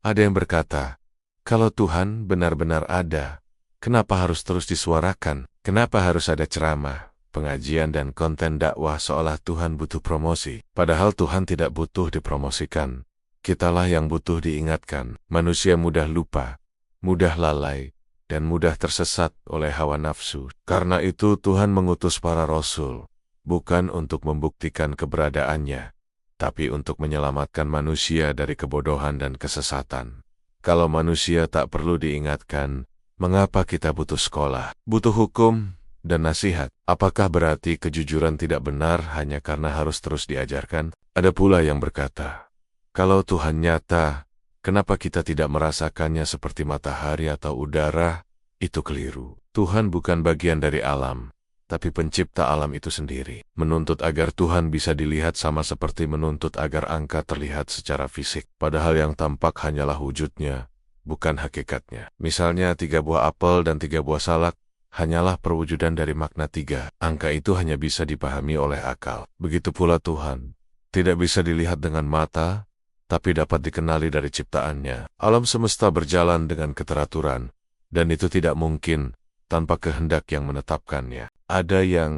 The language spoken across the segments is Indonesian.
Ada yang berkata, kalau Tuhan benar-benar ada, kenapa harus terus disuarakan? Kenapa harus ada ceramah, pengajian dan konten dakwah seolah Tuhan butuh promosi? Padahal Tuhan tidak butuh dipromosikan. Kitalah yang butuh diingatkan. Manusia mudah lupa, mudah lalai, dan mudah tersesat oleh hawa nafsu. Karena itu Tuhan mengutus para rasul, bukan untuk membuktikan keberadaannya, tapi untuk menyelamatkan manusia dari kebodohan dan kesesatan. Kalau manusia tak perlu diingatkan, mengapa kita butuh sekolah, butuh hukum, dan nasihat? Apakah berarti kejujuran tidak benar hanya karena harus terus diajarkan? Ada pula yang berkata, kalau Tuhan nyata, kenapa kita tidak merasakannya seperti matahari atau udara? Itu keliru. Tuhan bukan bagian dari alam, tapi pencipta alam itu sendiri. Menuntut agar Tuhan bisa dilihat sama seperti menuntut agar angka terlihat secara fisik, padahal yang tampak hanyalah wujudnya, bukan hakikatnya. Misalnya 3 buah apel dan 3 buah salak, hanyalah perwujudan dari makna 3. Angka itu hanya bisa dipahami oleh akal. Begitu pula Tuhan, tidak bisa dilihat dengan mata, tapi dapat dikenali dari ciptaannya. Alam semesta berjalan dengan keteraturan, dan itu tidak mungkin tanpa kehendak yang menetapkannya. Ada yang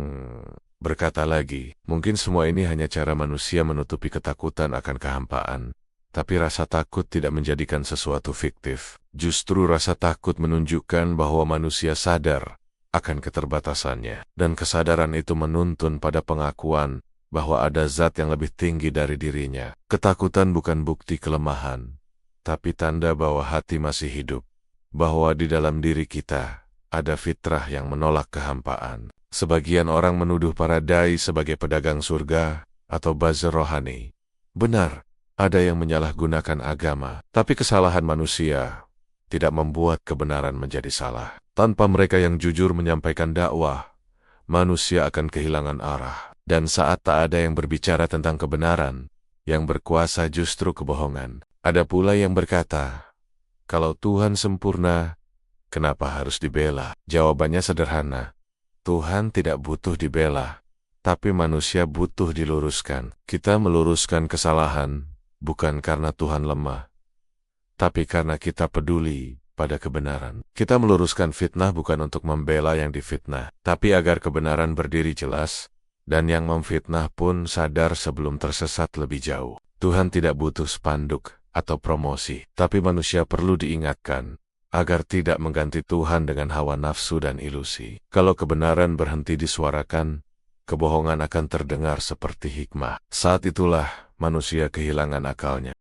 berkata lagi, mungkin semua ini hanya cara manusia menutupi ketakutan akan kehampaan. Tapi rasa takut tidak menjadikan sesuatu fiktif. Justru rasa takut menunjukkan bahwa manusia sadar akan keterbatasannya. Dan kesadaran itu menuntun pada pengakuan bahwa ada zat yang lebih tinggi dari dirinya. Ketakutan bukan bukti kelemahan, tapi tanda bahwa hati masih hidup. Bahwa di dalam diri kita ada fitrah yang menolak kehampaan. Sebagian orang menuduh para dai sebagai pedagang surga atau buzzer rohani. Benar, ada yang menyalahgunakan agama, tapi kesalahan manusia tidak membuat kebenaran menjadi salah. Tanpa mereka yang jujur menyampaikan dakwah, manusia akan kehilangan arah. Dan saat tak ada yang berbicara tentang kebenaran, yang berkuasa justru kebohongan. Ada pula yang berkata, kalau Tuhan sempurna, kenapa harus dibela? Jawabannya sederhana. Tuhan tidak butuh dibela, tapi manusia butuh diluruskan. Kita meluruskan kesalahan, bukan karena Tuhan lemah, tapi karena kita peduli pada kebenaran. Kita meluruskan fitnah bukan untuk membela yang difitnah, tapi agar kebenaran berdiri jelas, dan yang memfitnah pun sadar sebelum tersesat lebih jauh. Tuhan tidak butuh spanduk atau promosi, tapi manusia perlu diingatkan agar tidak mengganti Tuhan dengan hawa nafsu dan ilusi. Kalau kebenaran berhenti disuarakan, kebohongan akan terdengar seperti hikmah. Saat itulah manusia kehilangan akalnya.